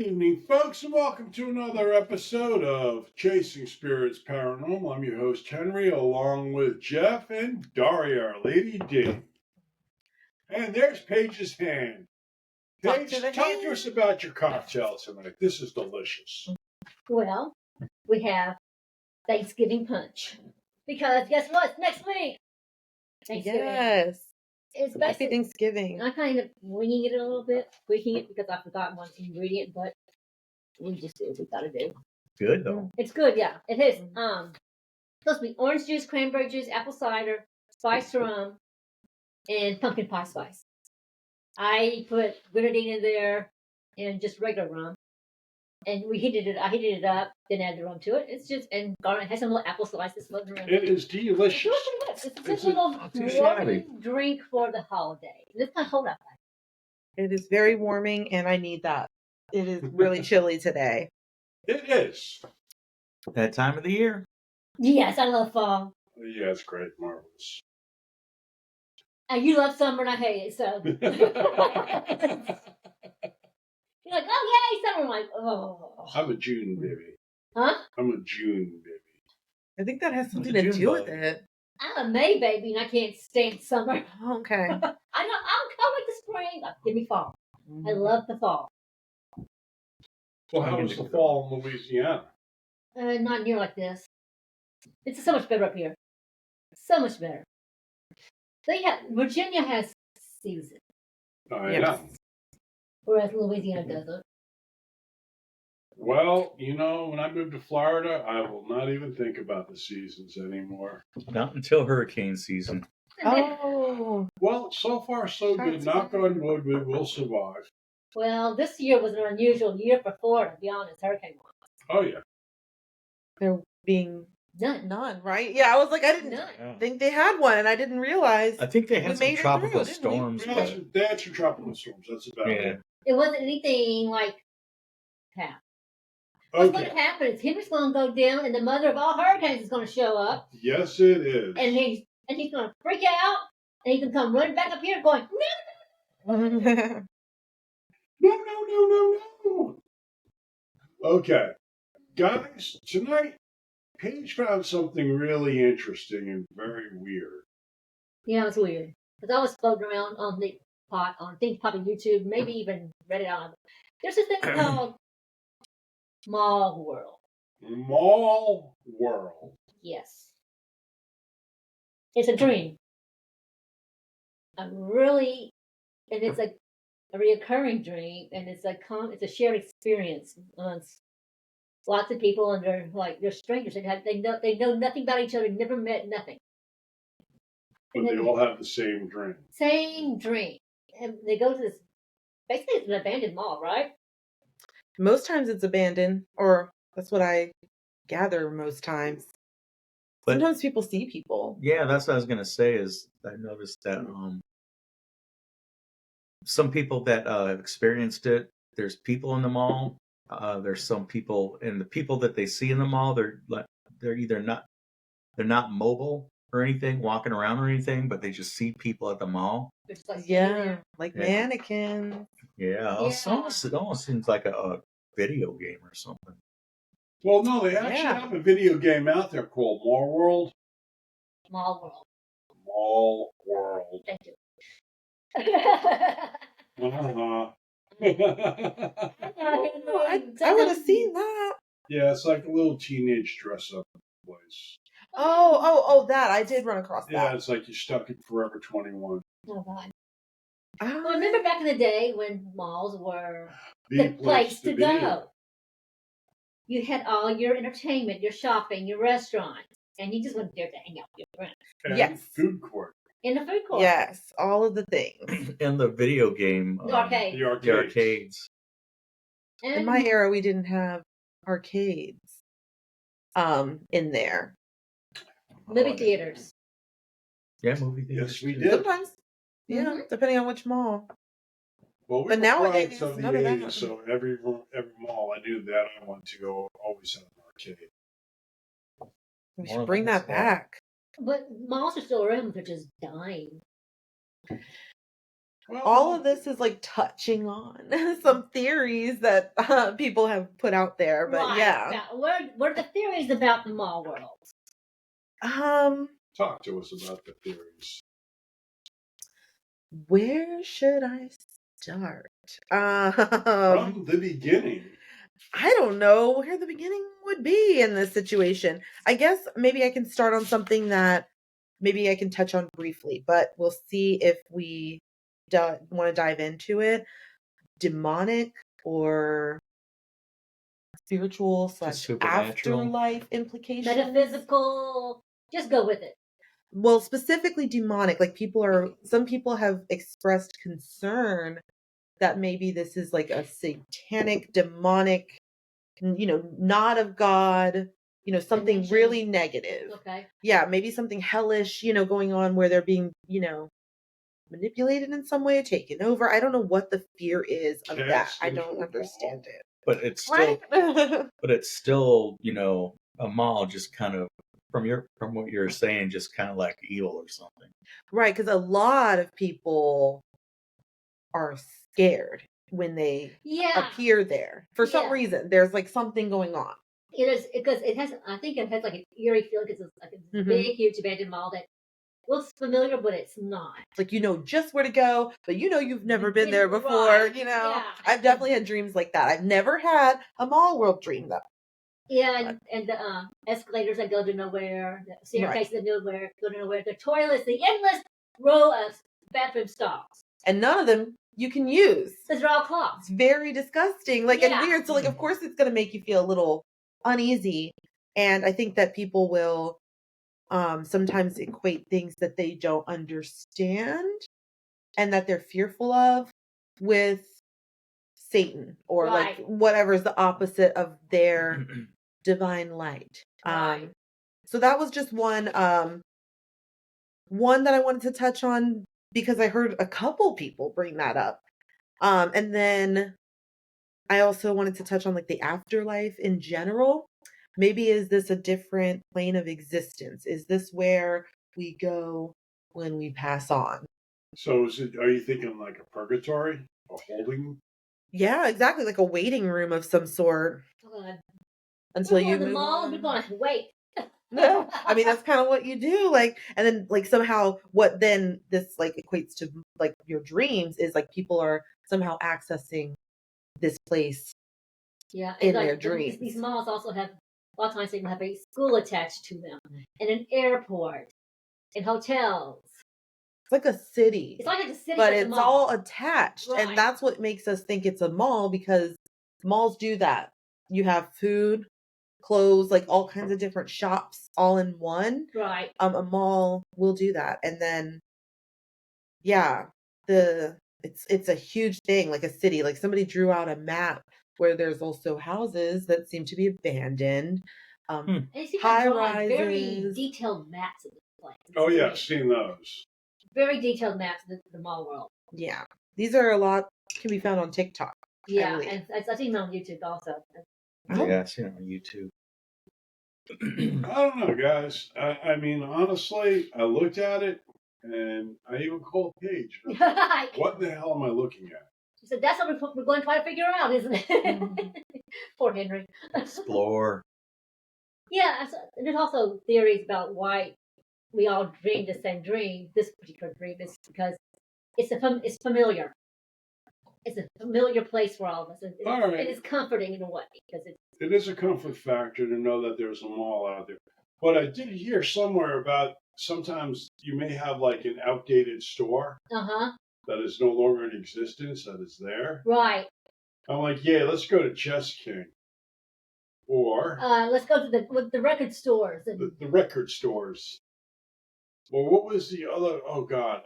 evening, folks, and welcome to another episode of Chasing Spirits Paranormal. I'm your host, Henry, along with Jeff and Daria, our Lady D. And there's Paige's hand. Paige, talk to us about your cocktail tonight. This is delicious. Well, we have Thanksgiving punch. Because guess what? It's next week. Thanksgiving. Yes. It's Happy Thanksgiving. I'm kind of winging it a little bit, tweaking it because I forgot one ingredient, but we just do what we gotta do. Good though. It's good, yeah. It is. Supposed to be orange juice, cranberry juice, apple cider, spiced rum, and pumpkin pie spice. I put grenadine in there and just regular rum. And I heated it up, then add the rum to it. It's just, and garlic has some little apple slices floating around. It is delicious. It's a little warming drink for the holiday. It's not hold up. It is very warming, and I need that. It is really chilly today. It is. That time of the year. Yes, I love fall. Yeah, it's great, marvelous. And you love summer, and I hate it, so. You're like, oh, yay, summer. I'm like, oh. I'm a June baby. Huh? I'm a June baby. I think that has something to do with it. I'm a May baby, and I can't stand summer. Okay. I like the spring. Give me fall. I love the fall. Well, how was the fall in Louisiana? Not near like this. It's so much better up here. So much better. Virginia has season. I know. Whereas Louisiana doesn't. Well, when I moved to Florida, I will not even think about the seasons anymore. Not until hurricane season. Oh. Well, so far so good. Knock on wood, we will survive. Well, this year was an unusual year for Florida, to be honest, hurricane-wise. Oh, yeah. There being none, right? Yeah, I was like, I didn't think they had one, and I didn't realize. I think they had some tropical storms. They had some tropical storms. That's about it. It wasn't anything like that. What's going to happen is Henry's going to go down, and the mother of all hurricanes is going to show up. Yes, it is. And he's going to freak out, and he's going to come running back up here going, no. No. Okay. Guys, tonight, Paige found something really interesting and very weird. Yeah, it's weird. Because I was floating around on the pot, on things probably YouTube, maybe even read it on. There's this thing called Mall World. Mall World. Yes. It's a dream. And it's a reoccurring dream, and it's a shared experience. Lots of people, and they're strangers. They know nothing about each other, never met, nothing. But they all have the same dream. Same dream. And they go to this, basically it's an abandoned mall, right? Most times it's abandoned, or that's what I gather most times. But sometimes people see people. Yeah, that's what I was going to say is I noticed that some people that have experienced it, there's people in the mall. There's some people, and the people that they see in the mall, they're either not mobile or anything, walking around or anything, but they just see people at the mall. Like mannequins. Yeah, it almost seems like a video game or something. Well, no, they actually have a video game out there called Mall World. Mall World. Mall World. Thank you. I would have seen that. Yeah, it's like a little teenage dress-up place. Oh, that. I did run across that. Yeah, it's like you're stuck in Forever 21. Oh, God. Well, remember back in the day when malls were the place to go. You had all your entertainment, your shopping, your restaurants, and you just went there to hang out with your friends. And food court. In the food court. Yes, all of the things. In the video game. The arcade. The arcades. In my era, we didn't have arcades in there. Movie theaters. Yeah, movie theaters. Yes, we did. Sometimes. Yeah, depending on which mall. Well, but nowadays, of the 80s, so every mall I knew that I wanted to go always had an arcade. We should bring that back. But malls are still around, they're just dying. Well, all of this is like touching on some theories that people have put out there, but Right. yeah. Now, what are the theories about the mall world? talk to us about the theories. Where should I start? From the beginning. I don't know where the beginning would be in this situation. I guess maybe I can start on something that maybe I can touch on briefly, but we'll see if we want to dive into it. Demonic or spiritual / supernatural. afterlife implications. Metaphysical. Just go with it. Well, specifically demonic. Like some people have expressed concern that maybe this is like a satanic, demonic, not of God, something Dimension. really negative. Okay. Yeah, maybe something hellish, going on where they're being, manipulated in some way, taken over. I don't know what the fear is of that. I don't understand it. But it's still, a mall. Just kind of from what you're saying, just kind of like evil or something. Right, because a lot of people are scared when they appear there for some reason. There's like something going on. It is because it has. I think it has like an eerie feeling because it's like a big, huge abandoned mall that looks familiar, but it's not. It's like just where to go, but you've never been there before. Right. I've definitely had dreams like that. I've never had a mall world dream though. Yeah, and the escalators that go to nowhere, the staircases that go to nowhere, the toilets, the endless row of bathroom stalls. And none of them you can use. Because they're all clogged. It's very disgusting, and weird. So, of course, it's going to make you feel a little uneasy. And I think that people will sometimes equate things that they don't understand and that they're fearful of with Satan or like whatever's the opposite of their divine light. So that was just one that I wanted to touch on because I heard a couple people bring that up. And then I also wanted to touch on like the afterlife in general. Maybe is this a different plane of existence? Is this where we go when we pass on? So are you thinking like a purgatory? A holding? Yeah, exactly. Like a waiting room of some sort. Until you the move mall, on. we're going to wait. No, I mean that's kind of what you do, and then somehow what then this equates to your dreams is people are somehow accessing this place in their dreams. These malls also have a lot of times they have a school attached to them, and an airport, and hotels. It's like a city. It's like a city, but it's all attached, right. And that's what makes us think it's a mall because malls do that. You have food, clothes, all kinds of different shops all in one. Right. A mall will do that. And then it's a huge thing, like a city. Like somebody drew out a map where there's also houses that seem to be abandoned. High rises. Very detailed maps of the place. Oh yeah, I've seen those. Very detailed maps of the mall world. Yeah. These are can be found on TikTok. Yeah, and I've seen them on YouTube also. Yeah, I've seen it on YouTube. I don't know, guys. I mean, honestly, I looked at it, and I even called Paige. What the hell am I looking at? She said, that's what we're going to try to figure out, isn't it? Poor Henry. Explore. Yeah, there's also theories about why we all dream the same dream. This particular dream is because it's familiar. It's a familiar place for all of us. It is comforting in a way because it is a comfort factor to know that there's a mall out there. But I did hear somewhere about sometimes you may have an outdated store that is no longer in existence that is there. Right. I'm like, yeah, let's go to Chess King. Or let's go to the record stores. The record stores. Well, what was the other? Oh God,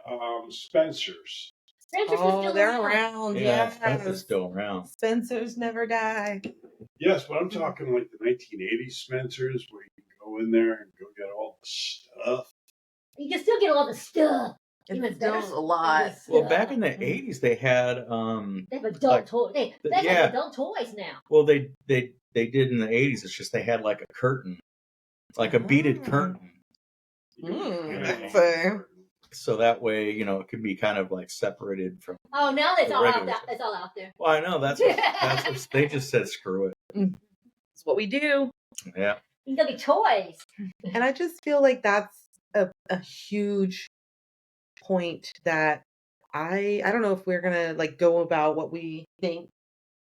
Spencer's. Spencer's is still they're around. Yeah, Spencer's still around. Spencer's never die. Yes, but I'm talking like the 1980s Spencer's where you can go in there and go get all the stuff. You can still get all the stuff. It's still a lot. Well, back in the 80s, they had they have adult toys. They have adult toys now. Well, they did in the 80s. It's just they had like a curtain, like a beaded curtain. That's So that way, it can be kind of like separated from. Oh, now it's The all out regular there. stuff. It's all out there. Well, I know that's what they just said. Screw it. It's what we do. Yeah. You can go get toys. And I just feel like that's a huge point that I don't know if we're gonna like go about what we think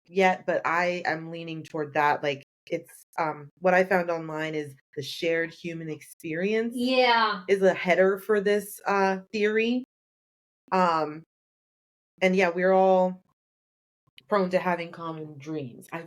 yet, but I am leaning toward that. Like it's what I found online is the shared human experience Yeah. is a header for this theory. And yeah, we're all prone to having common dreams. I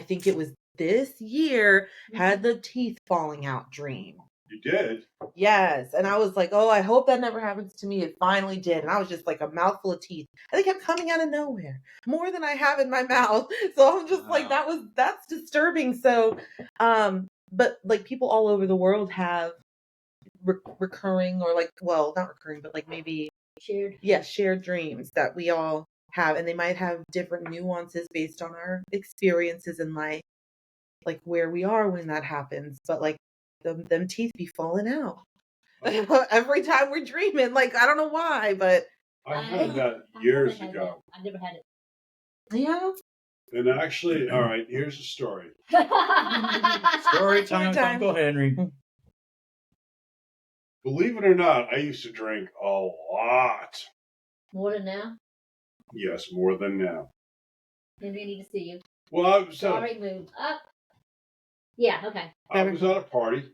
think it was this year, had the teeth falling out dream. You did? Yes. And I was like, oh, I hope that never happens to me. It finally did. And I was just like a mouthful of teeth. And they kept coming out of nowhere. More than I have in my mouth. So I'm just like, that's disturbing. So but like people all over the world have recurring or like, well, not recurring, but like maybe shared dreams that we all have. And they might have different nuances based on our experiences in life, like where we are when that happens. But like them teeth be falling out every time we're dreaming. Like I don't know why, but I had that years ago. I never had it. Yeah. And actually, all right, here's a story. Story time, Uncle Henry. Believe it or not, I used to drink a lot. More than now? Yes, more than now. Maybe I need to see you. Well, I was Sorry, move up. Yeah, okay. I was at a party,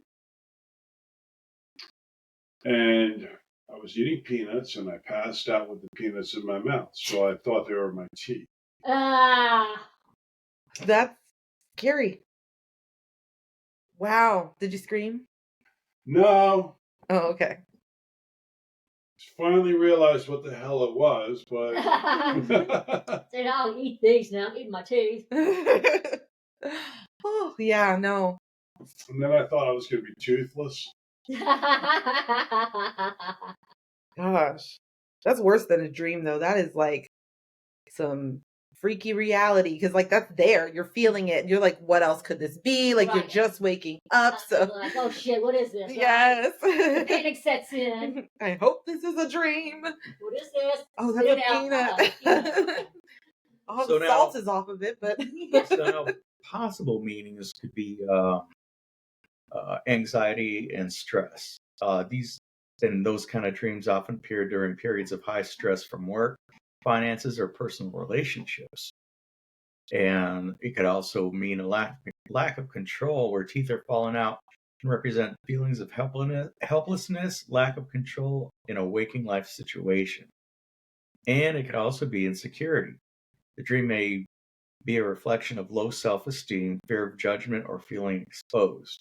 and I was eating peanuts, and I passed out with the peanuts in my mouth. So I thought they were my teeth. That's scary. Wow. Did you scream? No. Oh, okay. Finally realized what the hell it was, but Said, I'll eat these now. Eat my teeth. Oh, yeah, no. And then I thought I was going to be toothless. Gosh. That's worse than a dream, though. That is like some freaky reality because, like, that's there. You're feeling it. And you're like, what else could this be? Like, you're just waking up. So, like, oh shit, what is this? Yes. The panic sets in. I hope this is a dream. What is this? Oh, that's a peanut. All the salt is off of it, but. So now, possible meanings could be anxiety and stress. Those kind of dreams often appear during periods of high stress from work, finances, or personal relationships. And it could also mean a lack of control, where teeth are falling out, can represent feelings of helplessness, lack of control in a waking life situation. And it could also be insecurity. The dream may be a reflection of low self-esteem, fear of judgment, or feeling exposed.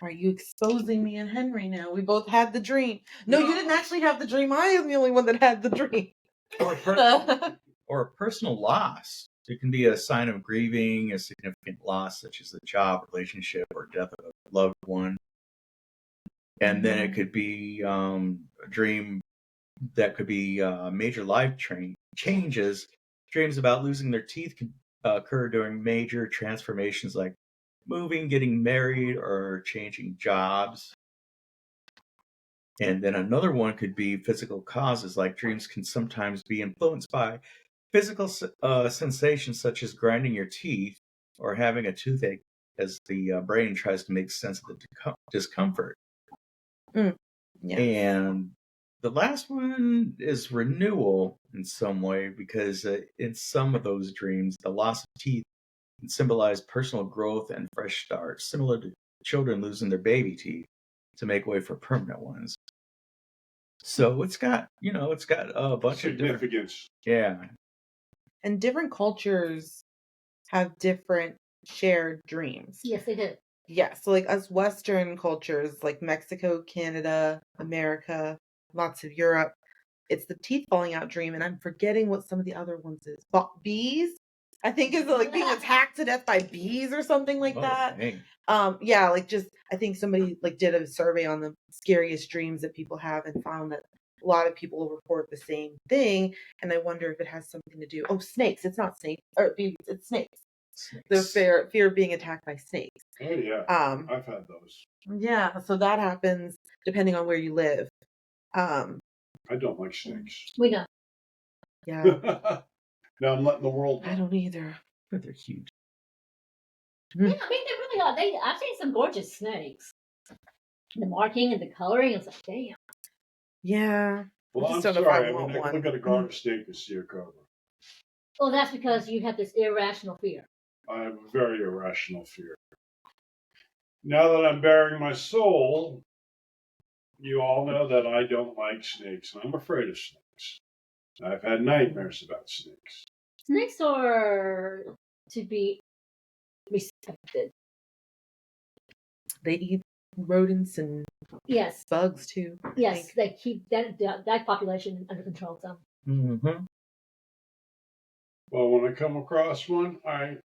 Are you exposing me and Henry now? We both had the dream. No, you didn't actually have the dream. I am the only one that had the dream. Or a personal loss. It can be a sign of grieving a significant loss, such as a job, relationship, or death of a loved one. And then it could be a dream that could be major life changes. Dreams about losing their teeth can occur during major transformations like moving, getting married, or changing jobs. And then another one could be physical causes, like dreams can sometimes be influenced by physical sensations such as grinding your teeth or having a toothache as the brain tries to make sense of the discomfort. Yeah. And the last one is renewal in some way, because in some of those dreams, the loss of teeth can symbolize personal growth and fresh starts, similar to children losing their baby teeth to make way for permanent ones. So it's got a bunch of significance. Yeah. And different cultures have different shared dreams. Yes, they do. Yeah, so like us Western cultures, like Mexico, Canada, America, lots of Europe, it's the teeth falling out dream, and I'm forgetting what some of the other ones is. Bees, I think, is like being attacked to death by bees or something like that. Dang. Yeah, like just I think somebody like did a survey on the scariest dreams that people have and found that a lot of people report the same thing, and I wonder if it has something to do. Oh, snakes! It's not snakes, or it's snakes. The fear of being attacked by snakes. Oh yeah, I've had those. Yeah, so that happens depending on where you live. Um, I don't like snakes. We know. yeah, Now I'm letting the world I know. don't either. But they're huge. Yeah, I mean, they really are. I've seen some gorgeous snakes. The marking and the coloring, it's like, damn. Yeah. Well, I I'm just don't know if I sorry. I want mean, I can one. look at a garter snake and see a cobra. Well, that's because you have this irrational fear. I have a very irrational fear. Now that I'm bearing my soul, you all know that I don't like snakes, and I'm afraid of snakes. I've had nightmares about snakes. Snakes are to be respected. They eat rodents and Yes. bugs too. I Yes, think. they keep that population under control. So Mm-hmm. Well, when I come across one, I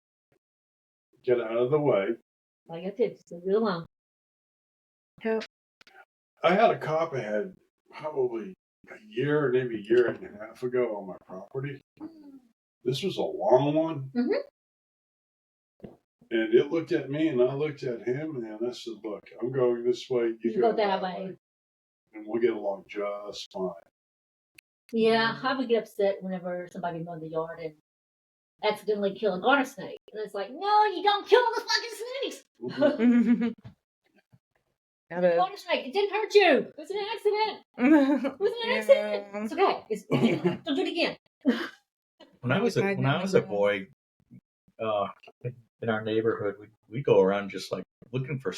get out of the way. all you have to do is just leave it alone. I had a copperhead probably a year, maybe a year and a half ago on my property. This was a long one. Mhm. And it looked at me and I looked at him and I said, look, I'm going this way, You go that way. and we'll get along just fine. Yeah, I would get upset whenever somebody mowed the yard and accidentally kill a garter snake. And it's like, no, you don't kill the fucking snakes. Gotta. Garter snake, it didn't hurt you. It was an accident. It was an accident. It's okay. Don't do it again. When I was a boy, in our neighborhood, we go around just like looking for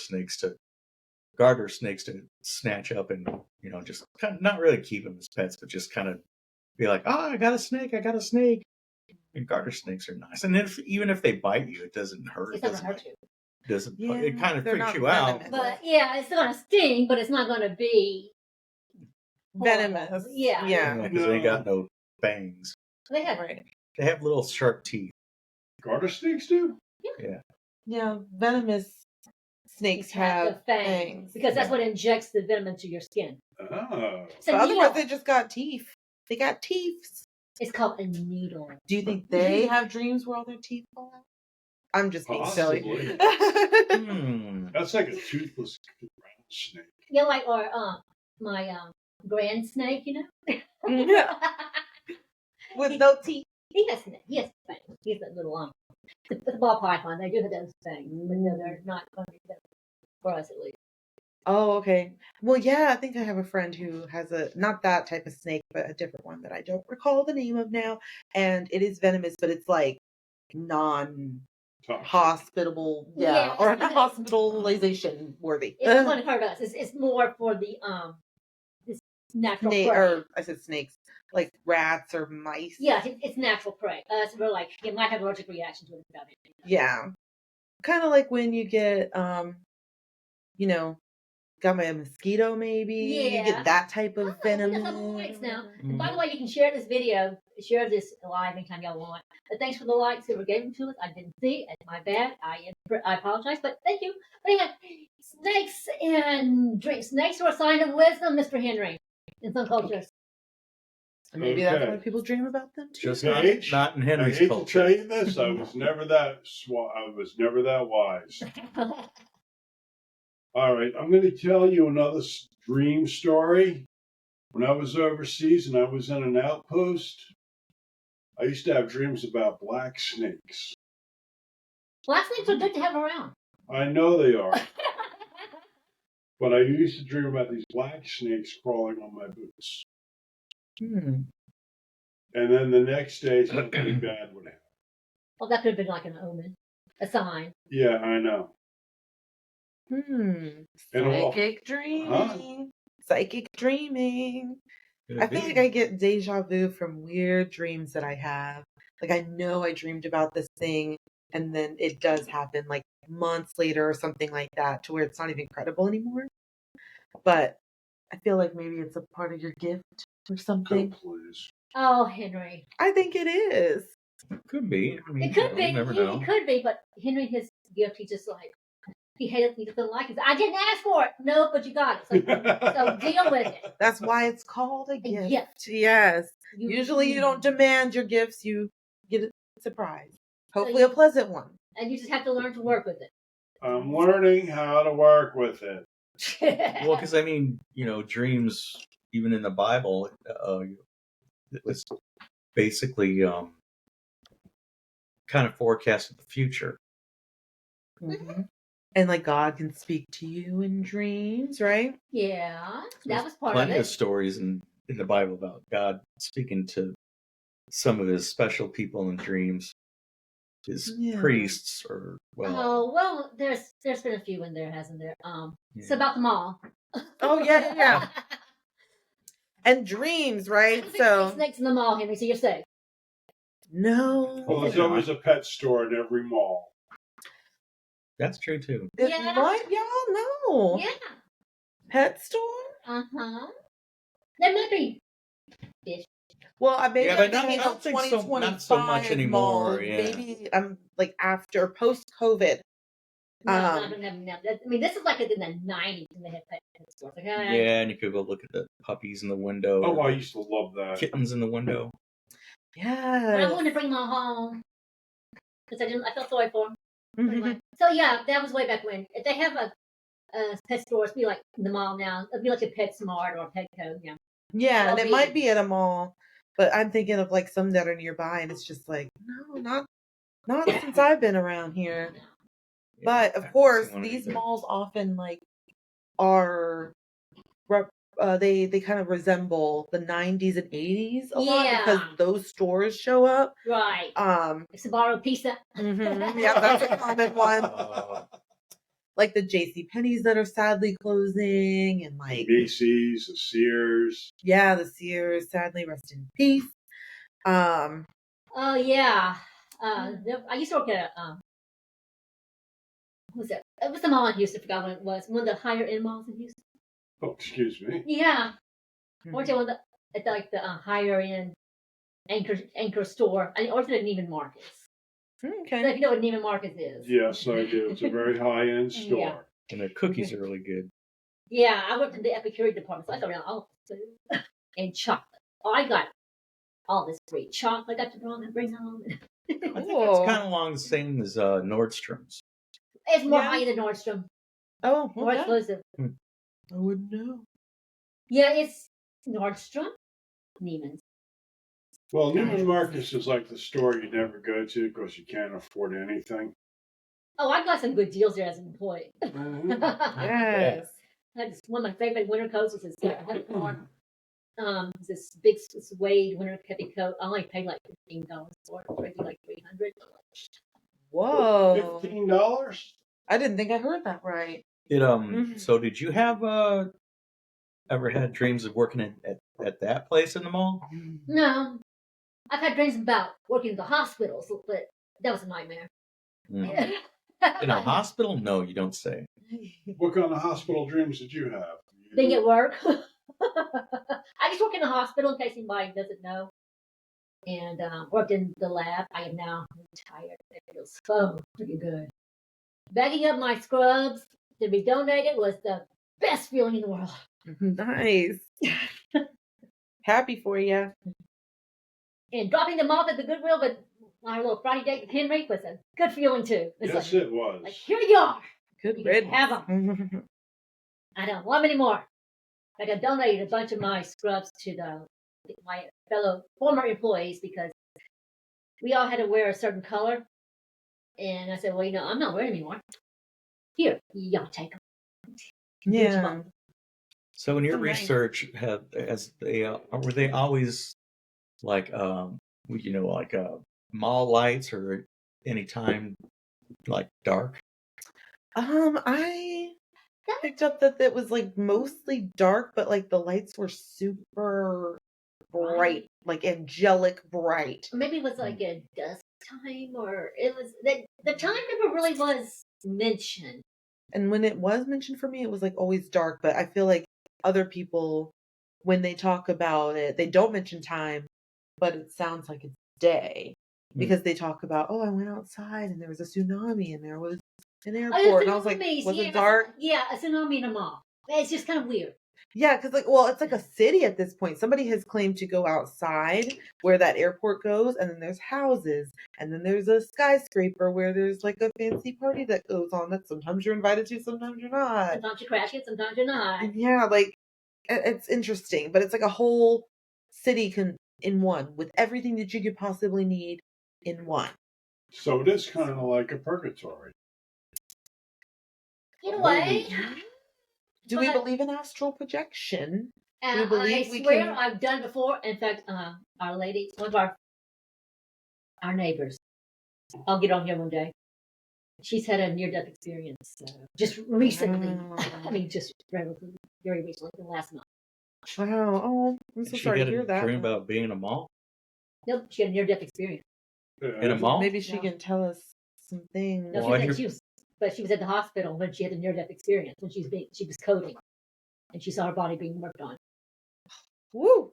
garter snakes to snatch up and just kind of not really keep them as pets, but just kind of be like, oh, I got a snake. And garter snakes are nice, and even if they bite you, it doesn't hurt. It's not gonna hurt you. It kind of they're freaks not you out. venomous. But yeah, it's gonna sting, but it's not gonna be Venomous. horrible. Yeah. Yeah. Because they ain't got no fangs. They have Right. They have little sharp teeth. Garter snakes do? Yeah. Venomous snakes have the fangs because that's what injects the venom into your skin. Oh. So But otherwise, needle. they just got teeth. They got teeth. It's called a needle. Do you think they have dreams where all their teeth fall out? I'm just being silly. Possibly. That's like a toothless round snake. Yeah, like or my grand snake, With no teeth. He has fangs. He's a little the ball python. They do have those things, but no, they're not going to be them for us at least. Oh, okay. Well, yeah, I think I have a friend who has not that type of snake, but a different one that I don't recall the name of now. And it is venomous, but it's like non-hospitable, Yeah. or hospitalization worthy. It's not going to hurt us. It's more for the this natural prey. Or I said snakes, like rats or mice. Yeah, it's natural prey. So we're like, it might have allergic reaction to it without it. Yeah. Kind of like when you get, got my mosquito maybe. Yeah. You get that type of venom. We got some likes now. And by the way, you can share this video, share this live anytime y'all want. But thanks for the likes that were given to us. I didn't see. It's my bad. I apologize, but thank you. But yeah, snakes and drinks. Snakes are a sign of wisdom, Mr. Henry, in some cultures. Maybe that's why people dream about them too. Just H, not in I Henry's hate to culture. tell you this, I was never that wise. All right, I'm going to tell you another dream story. When I was overseas and I was in an outpost, I used to have dreams about black snakes. Black snakes are good to have around. I know they are, but I used to dream about these black snakes crawling on my boots. And then the next day, something bad would happen. Well, that could have been like an omen, a sign. Yeah, I know. Psychic dreaming. Huh? Psychic dreaming. I feel like I get deja vu from weird dreams that I have. Like I know I dreamed about this thing and then it does happen like months later or something like that to where it's not even credible anymore. But I feel like maybe it's a part of your gift or something. Oh, please. Oh, Henry. I think it is. Could be. I mean, It could be. You never know. It could be, but Henry, his gift, he just like, he hated, he doesn't like it. I didn't ask for it. No, but you got it. So deal with it. That's why it's called a gift. gift. Yes. Usually you don't demand your gifts, you get a surprise. Hopefully a pleasant one. And you just have to learn to work with I'm learning how to work with it. it. Well, because I mean, dreams even in the Bible, it was basically kind of forecasted the future. Mm-hmm. And like God can speak to you in dreams, right? Yeah, that was part Plenty of of it. stories in the Bible about God speaking to some of his special people in dreams, his priests, or well, there's been a few in there, hasn't there? It's about the mall. Oh yeah. And dreams, right? So snakes in the mall, Henry. So you're safe. no. Well, there's always a pet store in every mall. That's true too. Yeah. What? Y'all know? Yeah. Pet store? There might be fish. Well, I maybe but I'm thinking of 2025 not so much anymore. mall. Yeah. Maybe like after post-COVID. No, I mean, this is like in the 90s when they had pet stores. Like, yeah, and you could go look at the puppies in the window. Oh, I used to love that. Kittens in the window. Yeah. But I wanted to bring them home because I felt sorry for them. So yeah, that was way back when. If they have a pet store, it'd be like the mall now. It'd be like a PetSmart or a Petco. Yeah. Yeah, and it might be at a mall, but I'm thinking of like some that are nearby, and it's just like no, not since I've been around here. But of course, these malls often like are they kind of resemble the 90s and 80s a lot because those stores show up. Right. It's a borrowed pizza. Mm-hmm. Yeah, that's a common one. Like the JCPenney's that are sadly closing, and like Macy's, the Sears. Yeah, the Sears, sadly, rest in peace. Oh yeah. I used to work at what was it? It was the mall in Houston. I forgot what it was. One of the higher end malls in Houston. Oh, excuse me. Yeah. Worked at the higher end anchor store. I worked at Neiman Marcus. Okay. So if you know what Neiman Marcus is. Yes, I do. It's a very high end store. Yeah. And their cookies are really good. Yeah, I worked in the Epicurean department, so I got around all the food and chocolate. Oh, I got all this great chocolate I got to bring home. I think it's kind of along the same as Nordstrom's. It's more high than Nordstrom. Oh, more exclusive. I wouldn't know. Yeah, it's Nordstrom, Neiman's. Well, Neiman Marcus is like the store you never go to because you can't afford anything. Oh, I got some good deals there as an employee. Yes. One of my favorite winter coats was this big suede winter heavy coat. I only paid like $15 for it. Maybe like $300. Whoa. $15? I didn't think I heard that right. So did you have ever had dreams of working at that place in the mall? No. I've had dreams about working in the hospitals, but that was a nightmare. In a hospital? No, you don't say. What kind of hospital dreams did you have? Being at work. I just work in the hospital in case anybody doesn't know. And worked in the lab. I am now retired. It feels so pretty good. Bagging up my scrubs to be donated was the best feeling in the world. Nice. Happy for you. And dropping them off at the Goodwill with my little Friday date with Henry was a good feeling too. Yes, it was. Like, here you are. Good You riddance. can have them. I don't want them anymore. Like I donated a bunch of my scrubs to my fellow former employees because we all had to wear a certain color. And I said, well, I'm not wearing anymore. Here, y'all take them. Yeah. So in your Nice. research, were they always like mall lights or any time like dark? I picked up that it was like mostly dark, but like the lights were super bright, like angelic bright. Or maybe it was like a dusk time, or it was the time never really was mentioned. And when it was mentioned for me, it was like always dark. But I feel like other people, when they talk about it, they don't mention time, but it sounds like it's day because they talk about, I went outside and there was a tsunami and there was an airport, and I was like, was it dark? Yeah, a tsunami in a mall. It's just kind of weird. Yeah, because it's like a city at this point. Somebody has claimed to go outside where that airport goes, and then there's houses, and then there's a skyscraper where there's like a fancy party that goes on that sometimes you're invited to, sometimes you're not. Sometimes you crash it, sometimes you're not. And yeah, like it's interesting, but it's like a whole city in one with everything that you could possibly need in one. So it is kind of like a purgatory. In a way. Do we But- believe in astral projection? And we believe I we swear can- I've done it before. In fact, our lady, one of our neighbors, I'll get on here one day. She's had a near-death experience just recently. I mean, just very recently, last month. Wow. Oh, I'm so She sorry to had hear a that. dream about being in a mall. Nope, she had a near-death experience. In a mall? Maybe she No. can tell us some things. No, Well, she was at the hospital when she had a near-death experience when she was coding, and she saw her body being worked on. Woo!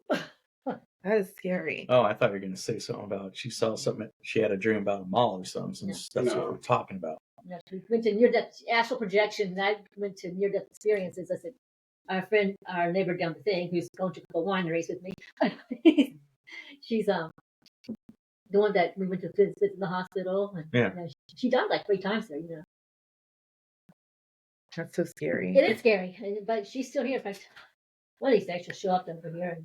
That is scary. Oh, I thought you were going to say something about she saw something. She had a dream about a mall or something. Since that's No. what we're talking about. No, she went to near-death astral projection, and I went to near-death experiences. I said, our neighbor down the thing, who's going to go wineries with me, she's the one that we went to visit in the hospital, and Yeah. she died like 3 times there. That's so scary. It is scary, but she's still here. In fact, one of these days she'll show up over here.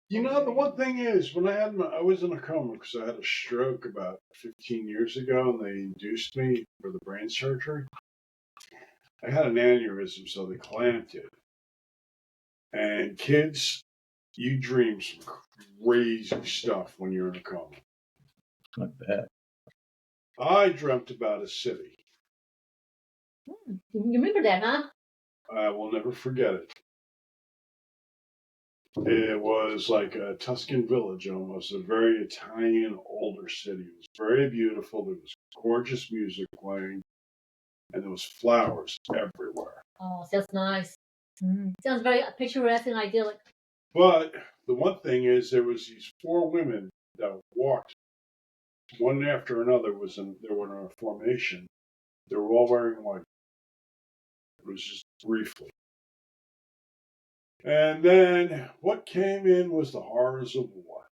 You know, the one thing is, when I was in a coma because I had a stroke about 15 years ago, and they induced me for the brain surgery. I had an aneurysm, so they clamped it. And kids, you dream some crazy stuff when you're in a coma. Not bad. I dreamt about a city. You remember that, huh? I will never forget it. It was like a Tuscan village almost, a very Italian, older city. It was very beautiful. There was gorgeous music playing, and there was flowers everywhere. Oh, sounds nice. Sounds very picturesque and idyllic. But the one thing is, there was these 4 women that walked, one after another. They were in a formation. They were all wearing white. It was just briefly. And then what came in was the horrors of war.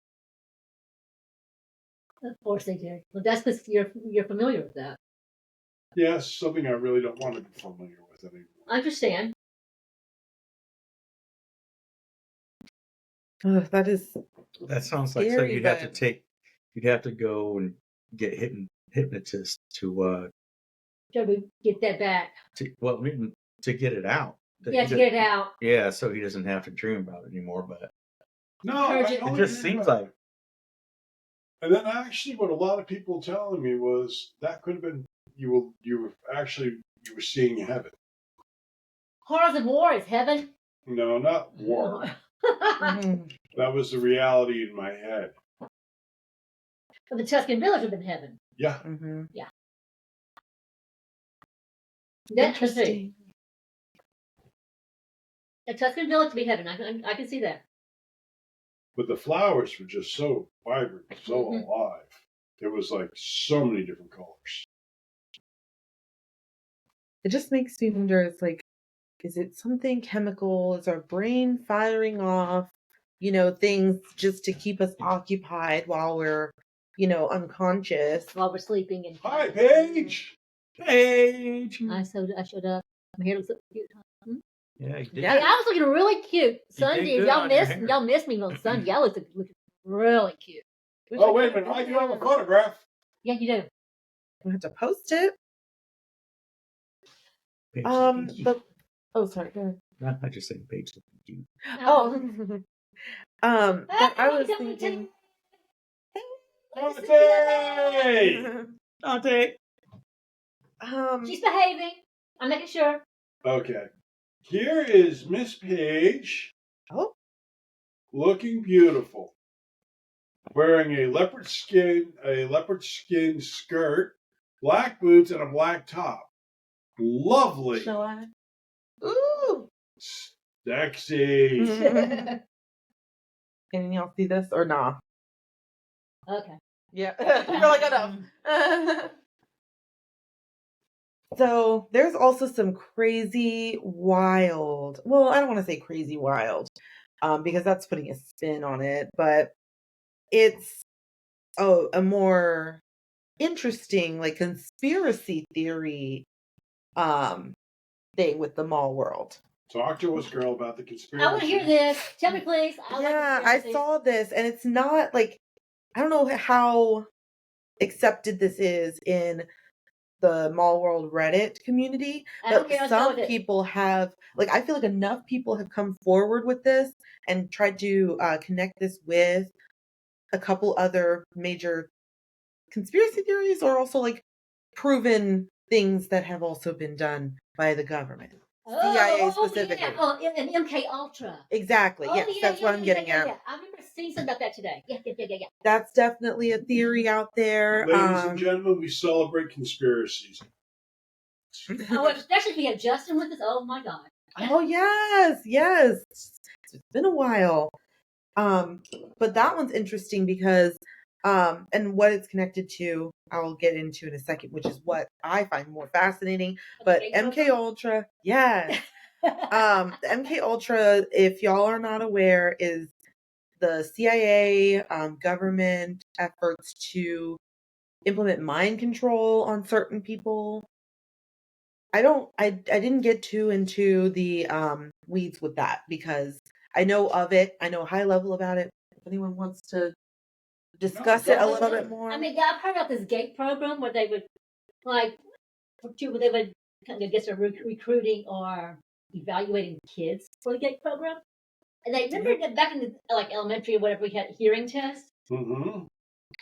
Of course they did. Well, that's because you're familiar with that. Yes, something I really don't want to be familiar with anymore. I understand. That is That sounds like Scary, something you'd have to go and get hypnotist to Try to get that back. to get it out. To get it out. Yeah, so he doesn't have to dream about it anymore. But No, Heard I you. it only just dreamed seems about- like And then actually, what a lot of people telling me was that could have been you were seeing heaven. Horrors of war is heaven. No, not war. That was the reality in my head. But the Tuscan village would have been heaven. Yeah. That's the thing. Interesting. The Tuscan village would be heaven. I can see that. But the flowers were just so vibrant, so Mhm. alive. There was like so many different colors. It just makes me wonder, it's like, is it something chemical? Is our brain firing off, things just to keep us occupied while we're, unconscious? While we're sleeping and Hi, Paige. Paige. I showed up. My hair looks so cute. Yeah, you did. Yeah. Hey, I was looking really cute. Sunday, good y'all on your missed hair. y'all missed me on Sunday. Y'all looked really cute. Oh, wait a minute. I do have a photograph. Yeah, you do. We have to post it. Paige, But sorry. Go ahead. no, I just saying Paige looking cute. Oh, but I was thinking. Hey! Dante. She's behaving. I'm making sure. Okay. Here is Miss Paige. Oh. Looking beautiful. Wearing a leopard skin skirt, black boots, and a black top. Lovely. Shall I? Ooh. Sexy. Can y'all see this or nah? Okay. Yeah. You're like, enough. So there's also some crazy wild. Well, I don't want to say crazy wild, because that's putting a spin on it, but it's a more interesting, like, conspiracy theory thing with the mall world. Talk to us, girl, about the conspiracy. I want to hear this. Tell me, please. I saw this, and it's not like, I don't know how accepted this is in the Mall World Reddit community, but some people have, like, I feel like enough people have come forward with this and tried to connect this with a couple other major conspiracy theories, or also like proven things that have also been done by the government. CIA specifically. Yeah. And MK Ultra. Exactly. Yes, that's what I'm getting at. Yeah. I remember seeing something about that today. Yeah. That's definitely a theory out there. Ladies and gentlemen, we celebrate conspiracies. Oh, especially if we have Justin with us. Oh my God. Oh yes. It's been a while. But that one's interesting because and what it's connected to, I'll get into in a second, which is what I find more fascinating. But MK Ultra, yes. The MK Ultra, if y'all are not aware, is the CIA government efforts to implement mind control on certain people. I didn't get too into the weeds with that because I know of it. I know a high level about it. If anyone wants to discuss it a little bit more. I mean, yeah, I've heard about this GATE program where they would, like, they would kind of, I guess, recruiting or evaluating kids for the GATE program. And I remember that back in the, like, elementary or whatever, we had hearing tests. Mm-hmm.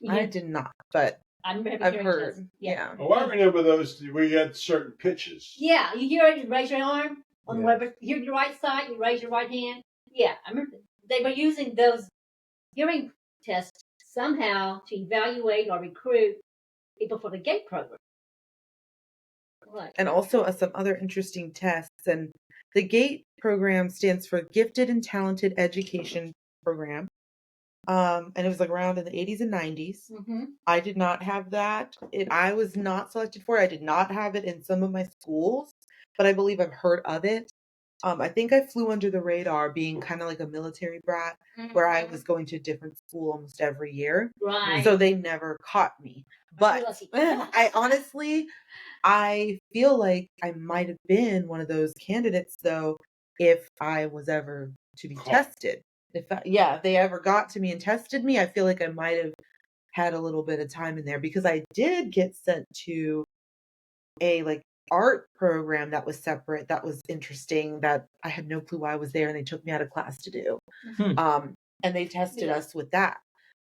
I did not, but I've heard. Tests. Yeah. Oh, I remember those. We had certain pitches. Yeah, you hear it, you raise your arm on whatever. You hear your right side, you raise your right hand. Yeah, I remember they were using those hearing tests somehow to evaluate or recruit people for the GATE program. What? And also some other interesting tests. And the GATE program stands for Gifted and Talented Education Program. And it was like around in the 80s and 90s. Mm-hmm. I did not have that. I was not selected for it. I did not have it in some of my schools, but I believe I've heard of it. I think I flew under the radar being kind of like a military brat, where I was going to a different school almost every year. Right. So they never caught me. But I honestly, I feel like I might have been one of those candidates, though, if I was ever to be tested. If they ever got to me and tested me, I feel like I might have had a little bit of time in there, because I did get sent to a like art program that was separate, that was interesting, that I had no clue why I was there, and they took me out of class to do. And they tested us with that.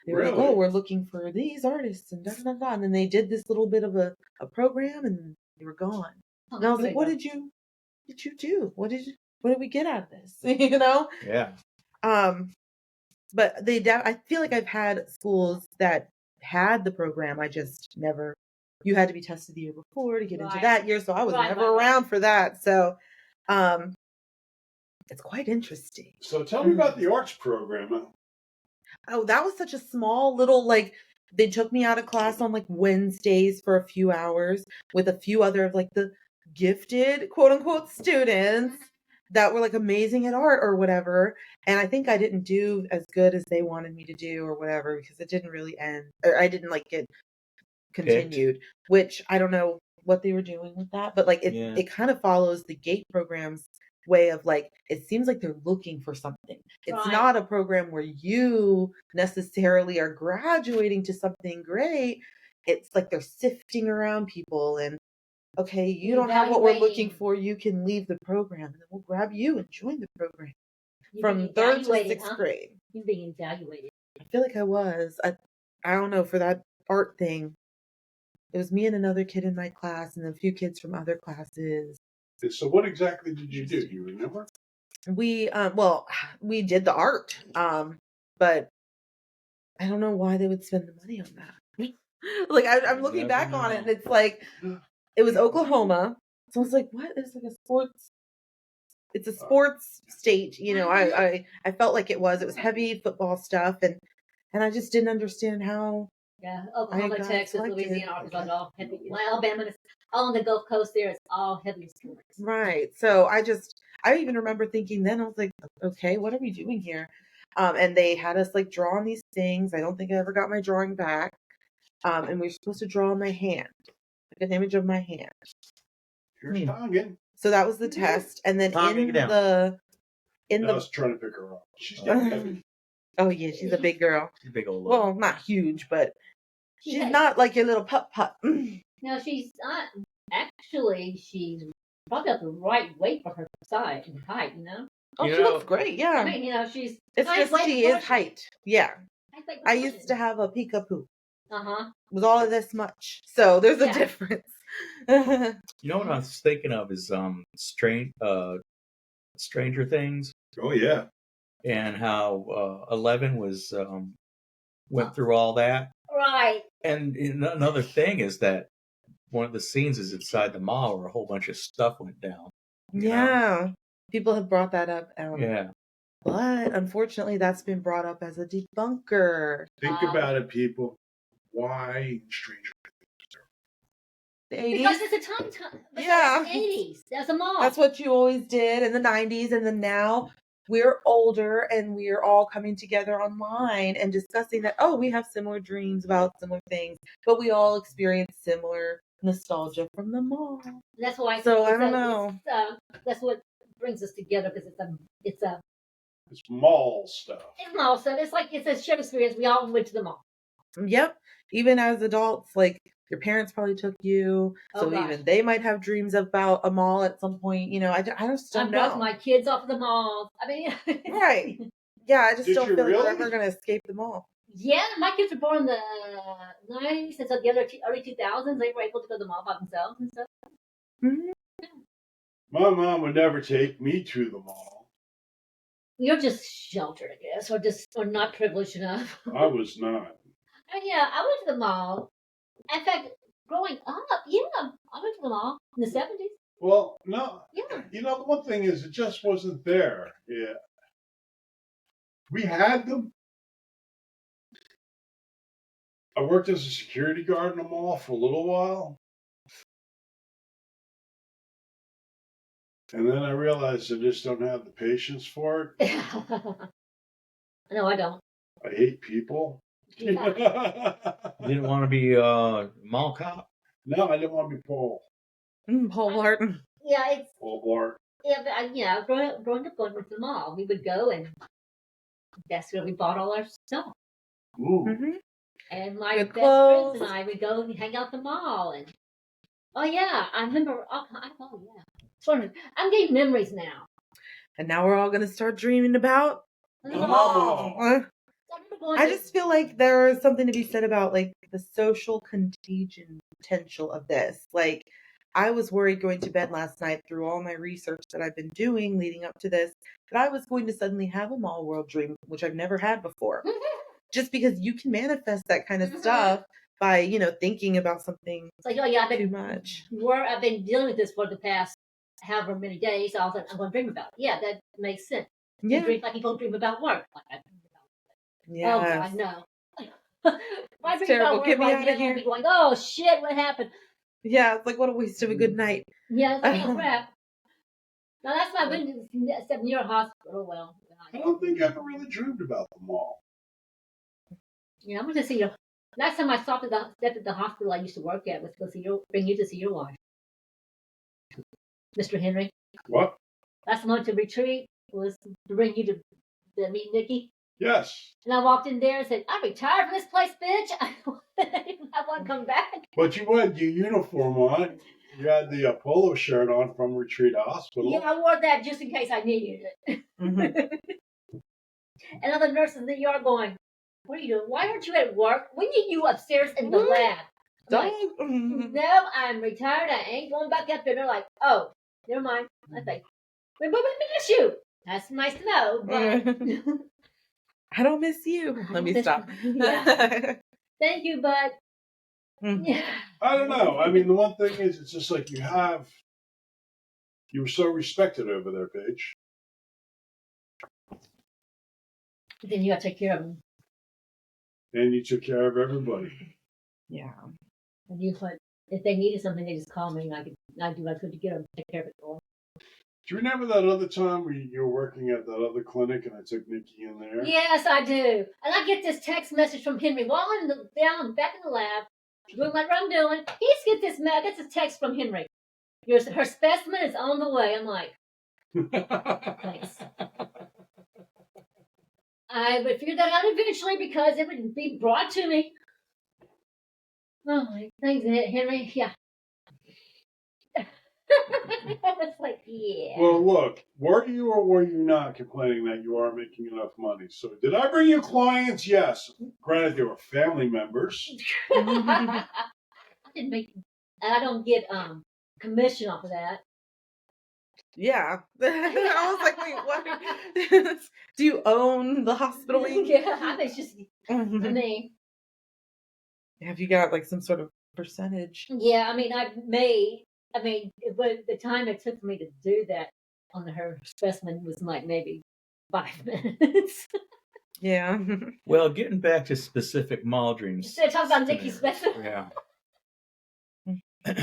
They were like, oh, we're looking for these artists and da da da. And then they did this little bit of a program, and they were gone. And I was like, what did you do? What did we get out of this? You know? Yeah. But I feel like I've had schools that had the program. I just never, you had to be tested the year before to get into that year. So I was never around for that. So, it's quite interesting. So tell me about the arts program. Oh, that was such a small little, like, they took me out of class on like Wednesdays for a few hours with a few other of like the gifted quote unquote students that were like amazing at art or whatever. And I think I didn't do as good as they wanted me to do or whatever, because it didn't really end, or I didn't like get continued, which I don't know what they were doing with that, but like it kind of follows the GATE program's way of like, it seems like they're looking for something. It's not a program where you necessarily are graduating to something great. It's like they're sifting around people and, okay, you don't have what we're looking for, you can leave the program, and then we'll grab you and join the program. From 3rd to 6th grade. You're being evaluated. I feel like I was. I don't know, for that art thing, it was me and another kid in my class and a few kids from other classes. So what exactly did you do? Do you remember? We we did the art. But I don't know why they would spend the money on that. Like I'm looking back on it, and it's like, it was Oklahoma. So I was like, what? It's like it's a sports state, you know. I felt like it was heavy football stuff, and I just didn't understand how. Yeah, Oklahoma, Texas, Louisiana, Arkansas, all heavy. Alabama, all on the Gulf Coast there, it's all heavy sports. Right. So I even remember thinking then, I was like, okay, what are we doing here? And they had us like draw on these things. I don't think I ever got my drawing back. And we were supposed to draw on my hand, like an image of my hand. Here's Tongan. So that was the test, and then Calm me down. in I the was trying to pick her up. She's getting heavy. oh yeah, she's a big girl. She's a big old. Well, not huge, but she's has- not like your little pup. No, she's not. Actually, she's probably got the right weight for her size and height. Oh, You she know- looks great. Yeah, I mean, she's. it's nice just weight she is proportion. height. Yeah, Nice weight I proportion. used to have a peekapoo. Uh-huh. It was all of this much, so there's a Yeah. difference. You know what I was thinking of is Stranger Things, Oh yeah. and how 11 was went through all that. Right. And another thing is that one of the scenes is inside the mall where a whole bunch of stuff went down. you know? Yeah, people have brought that up. Yeah. But unfortunately, that's been brought up as a debunker. Think about it, people. Why Stranger The Because 80s. it's a time. Yeah. The 80s. That's a mall. That's what you always did in the 90s. And then now we're older and we're all coming together online and discussing that, oh, we have similar dreams about similar things, but we all experience similar nostalgia from the mall. That's why. So, I don't know. That's what brings us together because it's a It's mall stuff. mall stuff. It's like it's a shared experience. We all went to the mall. Yep. Even as adults, like your parents probably took you. So Oh, gosh. even they might have dreams about a mall at some point. I just I don't dropped know. my kids off at the mall. I mean, Right. Yeah, I just Did don't you feel like we're really? ever going to escape the mall. Yeah, my kids were born in the 90s, and so the other early 2000s, they were able to go to the mall by themselves and stuff. Mhm. My mom would never take me to the mall. You're just sheltered, I guess, or not privileged enough. I was not. Yeah, I went to the mall. In fact, growing up, yeah, I went to the mall in the 70s. Well, no. Yeah. The one thing is, it just wasn't there. Yeah. We had them. I worked as a security guard in a mall for a little while. And then I realized I just don't have the patience for it. No, I don't. I hate people. Yeah. You didn't want to be a mall cop? No, I didn't want to be Paul. Paul Blart. Yeah, it's Paul Blart. but growing up going to the mall, we would go and that's where we bought all our stuff. Ooh. Mm-hmm. And my Good best clothes. friends and I would go and hang out at the mall. And oh yeah, I remember. Oh yeah, so I'm getting memories now. And now we're all going to start dreaming about The The mall. mall. I remember going I to- just feel like there is something to be said about like the social contagion potential of this. Like I was worried going to bed last night through all my research that I've been doing leading up to this that I was going to suddenly have a mall world dream, which I've never had before. Just because you can manifest that kind of Mhm. stuff by, thinking about something It's like, oh yeah, too much. I've been dealing with this for the past however many days. So I was like, I'm going to dream about it. Yeah, that makes sense. You Yeah. dream like you don't dream about work. Like I dream about Yeah. Oh God, no. My It's dream terrible. about Get work, me like, outta I'll here. be going, oh shit, what happened? Yeah, it's like what a waste of a good night. Yeah, it's like, crap. Now that's my win except near a hospital. Well, I don't think I ever really dreamed about the mall. yeah, I'm going to see you. Last time I stepped at the hospital I used to work at was to bring you to see your wife, Mr. Henry. What? Last time I went to retreat was to bring you to meet Nikki. Yes. And I walked in there and said, I'm retired from this place, bitch. I want to come back. But you had your uniform on. You had the polo shirt on from Retreat Hospital. Yeah, I wore that just in case I needed it. Mhm. And other nurses in the yard going, what are you doing? Why aren't you at work? We need you upstairs in the lab. I'm like, Don't. no, I'm retired. I ain't going back up there. They're like, oh, never mind. I think, but we miss you. That's nice to know. But I don't miss you. I Let me miss stop. you. Yeah. Thank you, but Mm. yeah. I don't know. I mean, the one thing is, it's just like you were so respected over there, Paige. Then you got to take care of them. And you took care of everybody. Yeah. And you put, if they needed something, they just call me and I do what I could to get them, take care of it for them. Do you remember that other time you were working at that other clinic and I took Nikki in there? Yes, I do. And I get this text message from Henry while I'm back in the lab, doing what I'm doing. He gets this text from Henry. Her specimen is on the way. I'm like, thanks. I would figure that out eventually because it would be brought to me. Oh, thanks, Henry. Yeah. It's like, yeah. Well, look, were you or were you not complaining that you aren't making enough money? So, did I bring you clients? Yes. Granted, they were family members. I didn't make. I don't get commission off of that. Yeah. I was like, wait, what? Do you own the hospital wing? Yeah, I think it's just. I mean, have you got like some sort of percentage? yeah, I mean, but the time it took for me to do that on her specimen was like maybe 5 minutes. Yeah. Well, getting back to specific mall dreams. Instead of talking about Nikki's specimen. Yeah.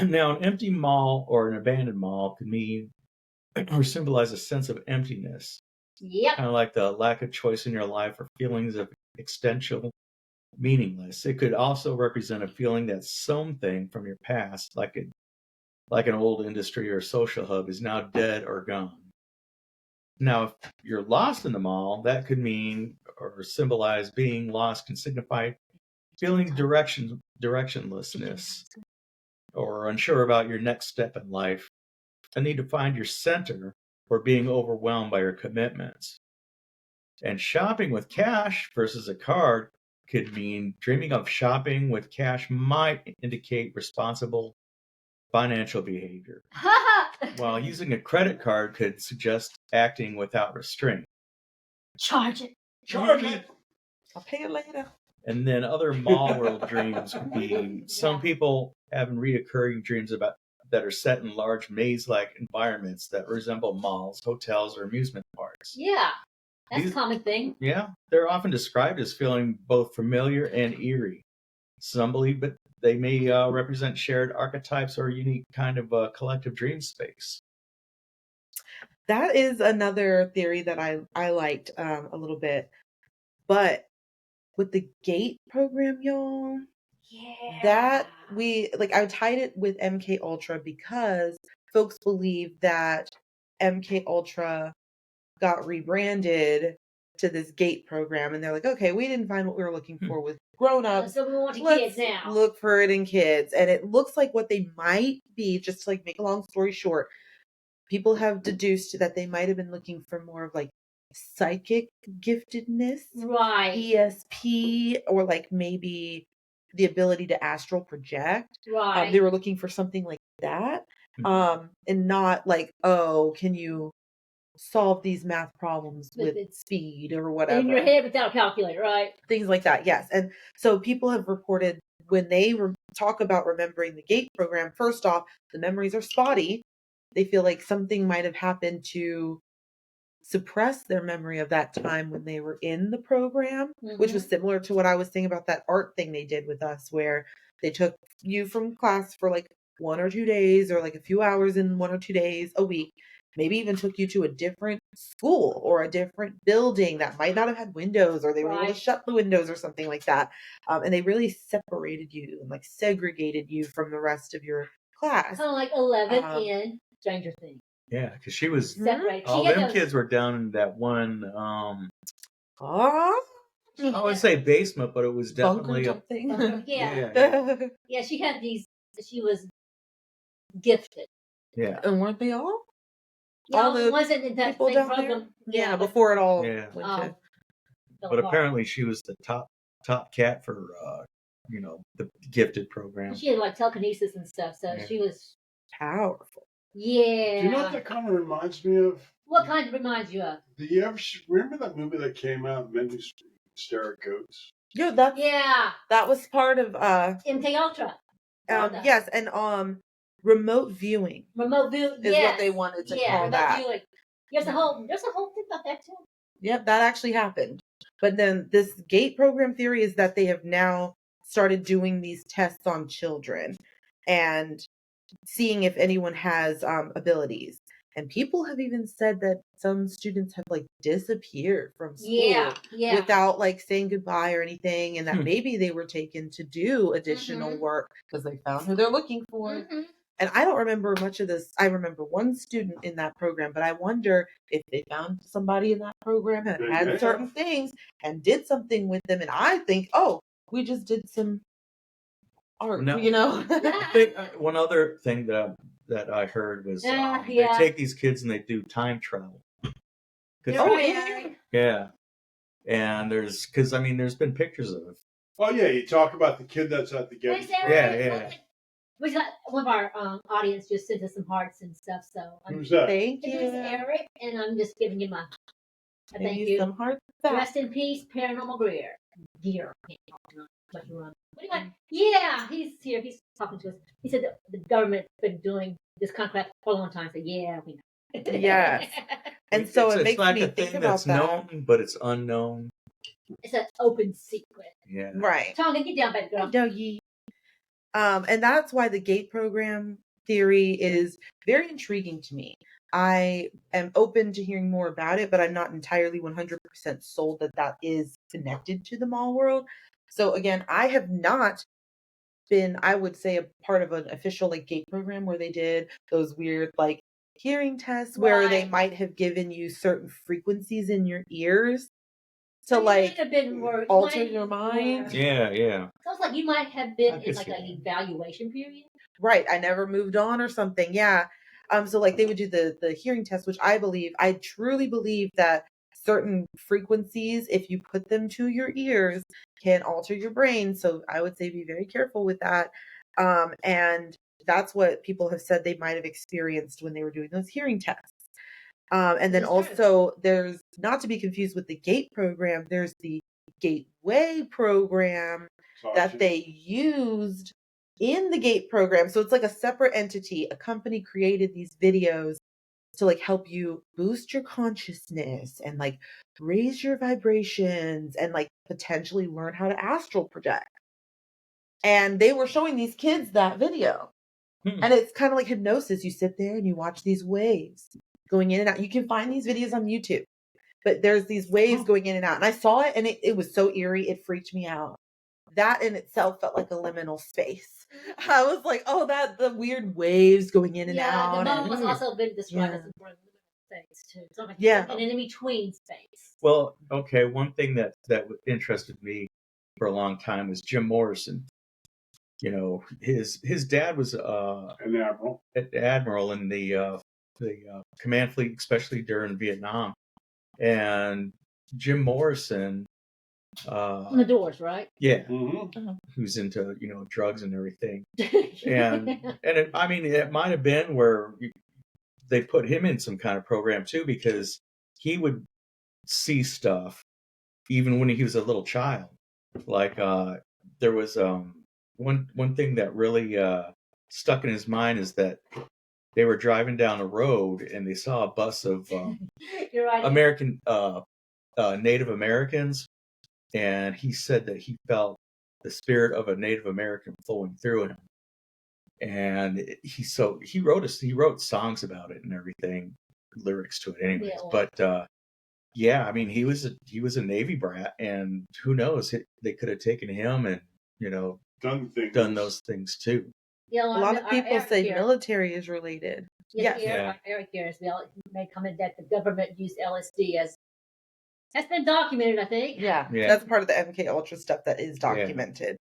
Now, an empty mall or an abandoned mall could mean or symbolize a sense of emptiness. Yep. Kind of like the lack of choice in your life or feelings of existential meaningless. It could also represent a feeling that something from your past, like an old industry or social hub, is now dead or gone. Now, if you're lost in the mall, that could mean or symbolize being lost, can signify feeling directionlessness or unsure about your next step in life, a need to find your center, or being overwhelmed by your commitments. And shopping with cash versus a card could mean dreaming of shopping with cash might indicate responsible financial behavior, while using a credit card could suggest acting without restraint. Charge it. Charge it. I'll pay you later. And then other mall world dreams could be some people having reoccurring dreams about that are set in large maze-like environments that resemble malls, hotels, or amusement parks. Yeah, that's a common thing. Yeah, they're often described as feeling both familiar and eerie. Some believe that they may represent shared archetypes or a unique kind of collective dream space. That is another theory that I liked a little bit. But with the GATE program, y'all, that I tied it with MK Ultra because folks believe that MK Ultra got rebranded to this GATE program, and they're like, okay, we didn't find what we were looking for with grown-ups. So we want to Let's kids now. look for it in kids. And it looks like what they might be, just to like make a long story short, people have deduced that they might have been looking for more of like psychic giftedness, right? ESP, or like maybe the ability to astral project. Right. They were looking for something like that, and not like, oh, can you solve these math problems with speed or whatever in your head without a calculator, right? Things like that, yes. And so people have reported when they talk about remembering the GATE program, first off, the memories are spotty. They feel like something might have happened to suppress their memory of that time when they were in the program, which was similar to what I was saying about that art thing they did with us, where they took you from class for like 1 or 2 days, or like a few hours in 1 or 2 days a week, maybe even took you to a different school or a different building that might not have had windows, or they were able to shut the windows or something like that. And they really separated you and like segregated you from the rest of your class. Kind of like 11 in Stranger Things. Yeah, because she was separated. All them kids were down in that one. I would say basement, but it was definitely a Yeah, she had these. She was gifted. Yeah, and weren't they all? Yeah, all the wasn't in that same program. Yeah, before it all went to. But apparently, she was the top cat for the gifted program. She had like telekinesis and stuff, so she was powerful. Yeah. Do you know what that kind of reminds me of? What kind reminds you of? Do you ever remember that movie that came out, Men Who Stare at Goats? Yeah, that was part of MK Ultra. Yes, and remote viewing. Remote view is what they wanted to call that. Viewing. There's a whole thing about that too. Yep, that actually happened. But then this GATE program theory is that they have now started doing these tests on children and seeing if anyone has abilities. And people have even said that some students have like disappeared from school without like saying goodbye or anything, and that maybe they were taken to do additional work because they found who they're looking for. And I don't remember much of this. I remember one student in that program, but I wonder if they found somebody in that program that They had may certain have. things and did something with them. And I think, oh, we just did some art, No. I I think one other thing that I heard was Yeah. they take these kids and they do time travel. You're Oh, right, yeah. Eric. Yeah, and there's been pictures of it. Oh yeah, you talk about the kid that's at the Thanks, Gettysburg. Eric. Yeah. We got one of our audience just sent us some hearts and stuff. So Who's that? Thank his you. name's Eric, and I'm just giving him a thank Maybe you. some hearts back. Rest in peace, Paranormal Gear. Can't talk tonight. But you run. Anyway, yeah, he's here. He's talking to us. He said that the government's been doing this contract for a long time. So yeah, we know. Yes. And so it's, it makes like me a think thing about that's that. known, but it's unknown. It's an open secret. Yeah. Right. Tonga, get down, baby girl. Doggy. And that's why the gate program theory is very intriguing to me. I am open to hearing more about it, but I'm not entirely 100% sold that that is connected to the mall world. So again, I have not been, I would say, a part of an official like gate program where they did those weird like hearing tests where they Right. might have given you certain frequencies in your ears to So you like might have been more, alter your mind. Yeah. Sounds like you might have been I in could like see an evaluation period. Right. I never moved on or something. Yeah. So like they would do the hearing test, which I truly believe that certain frequencies, if you put them to your ears, can alter your brain. So I would say be very careful with that. And that's what people have said they might have experienced when they were doing those hearing tests. And then This is true. also there's, not to be confused with the GATE program, there's the Gateway program that they used in the GATE program. So it's like a separate entity. A company created these videos to like help you boost your consciousness and like raise your vibrations and like potentially learn how to astral project. And they were showing these kids that video. And it's kind of like hypnosis. You sit there and you watch these waves going in and out. You can find these videos on YouTube, but there's these waves going in and out. And I saw it and it was so eerie. It freaked me out. That in itself felt like a liminal space. I was like, oh, the weird waves going in and out. The mom and- was also been described Yeah. as a space too. So like Yeah. an in between space. Well, okay. One thing that interested me for a long time was Jim Morrison. You know, his dad was An admiral. admiral in the command fleet, especially during Vietnam. And Jim Morrison, On the doors, right? yeah, Mm-hmm. who's into drugs and everything. And it might have been where they put him in some kind of program too, because he would see stuff even when he was a little child. Like there was one thing that really stuck in his mind is that they were driving down the road and they saw a bus of You're right. American Native Americans, and he said that he felt the spirit of a Native American flowing through him. And he wrote songs about it and everything, lyrics to it anyways. Yeah. But yeah, I mean he was a Navy brat, and who knows, they could have taken him and done those things too. Yeah, A lot of people say Eric military is related. Yes, Yes. Eric here has made comment that the government used LSD as that's been documented, I think. Yeah. Yeah. That's part of the MK Ultra stuff that is documented.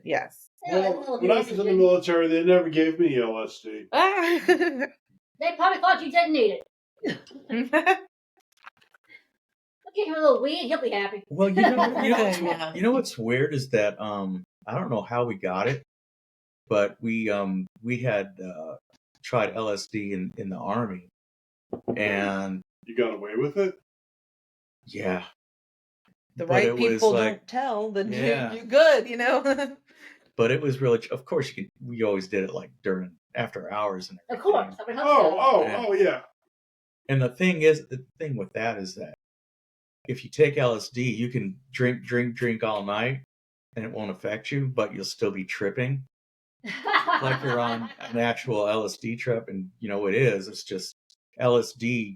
Yes. Well, when I was in the military, they never gave me LSD. They probably thought you didn't need it. I'll give him a little weed, he'll be happy. Well, Yeah. you know what's weird is that I don't know how we got it, but we had tried LSD in the Army, and You got away with it? yeah, The But right it was people like- don't tell, then Yeah. you're good, but it was really, of course, we always did it like after hours and Of everything. course. I would hope so. Yeah. And the thing with that is that if you take LSD, you can drink all night, and it won't affect you, but you'll still be tripping like you're on an actual LSD trip. And it is. It's just LSD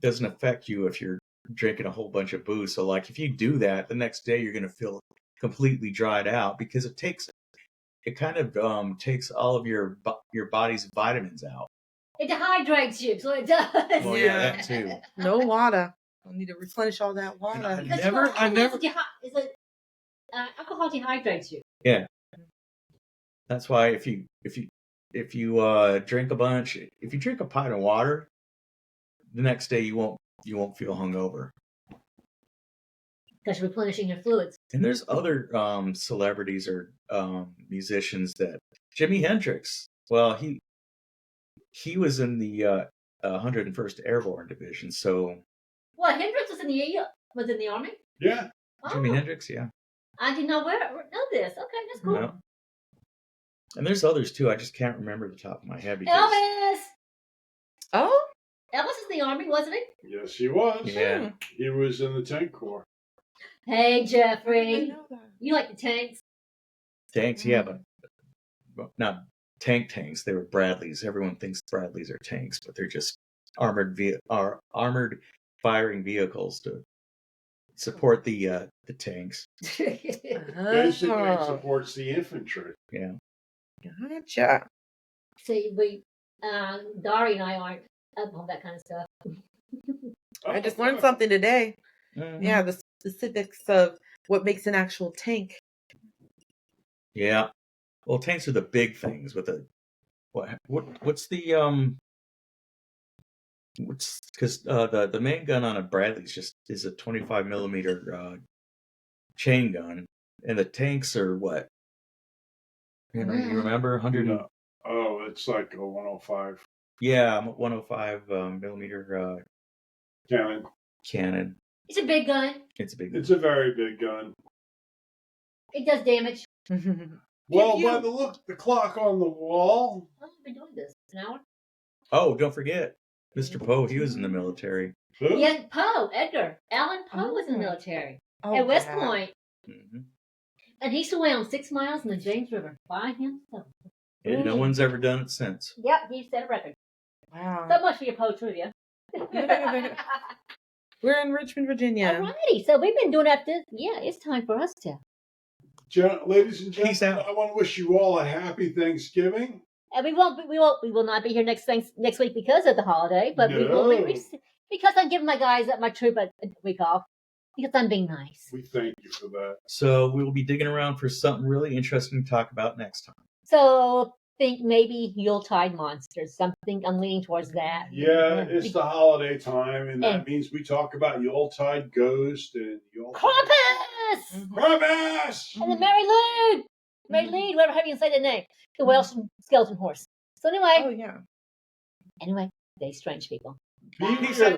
doesn't affect you if you're drinking a whole bunch of booze. So like if you do that, the next day you're going to feel completely dried out because it takes takes all of your body's vitamins out. It dehydrates you, so it does. Well, yeah, that too. No water. I need to replenish all that water. Is it alcohol dehydrates you? Yeah. That's why if you drink a bunch, if you drink a pint of water, the next day you won't feel hungover. Because you're replenishing your fluids. And there's other celebrities or musicians that Jimi Hendrix. Well, he was in the 101st Airborne Division, so. What, Hendrix was in the army? Yeah. Oh, Jimi Hendrix, yeah. I did not know this. Okay, that's cool. No. And there's others too. I just can't remember the top of my head because. Elvis. Oh, Elvis is in the army, wasn't he? Yes, he was. Yeah. He was in the tank corps. Hey, I Jeffrey. didn't know that. You like the tanks? Tanks, yeah, but not tanks. They were Bradleys. Everyone thinks Bradleys are tanks, but they're just armored firing vehicles to support the tanks. Basically, Oh, supports the infantry. Yeah. gotcha. See, Dari and I aren't up on that kind of stuff. I just learned something today. Mhm. Yeah, the specifics of what makes an actual tank. Yeah. Well, tanks are the big things with the what's the because the main gun on a Bradley is a 25 millimeter chain gun, and the tanks are what? You remember 100? No. Oh, it's like a 105 Yeah, 105 millimeter cannon. cannon. It's a big gun. It's a big. It's a very big gun. It does damage. Well, by the clock on the wall. How long have we been doing this? An hour? Oh, don't forget, Mr. Poe. He was in the military. Who? Yeah, Edgar Allan Poe was in the military Oh, at West wow. Point, Mm-hmm. and he swam 6 miles in the James River by himself. And no one's ever done it since. Yep, he set a record. Wow. So much for your Poe trivia. We're in Richmond, Virginia. Alrighty, so we've been doing after. Yeah, it's time for us to. Ladies and Peace gentlemen, out. I want to wish you all a happy Thanksgiving. And we will not be here next week because of the holiday, but we will No. be because I'm giving my guys my troop a week off because I'm being nice. We thank you for that. So we will be digging around for something really interesting to talk about next time. So think maybe Yuletide monsters, something. I'm leaning towards that. Yeah, it's the holiday time, and that And- means we talk about Yuletide Ghost and Yuletide Krampus Krampus! and the Mary Lou, whatever have you can say the name, the Welsh skeleton horse. So Oh, anyway, yeah. they strange people. Be Peace good. out.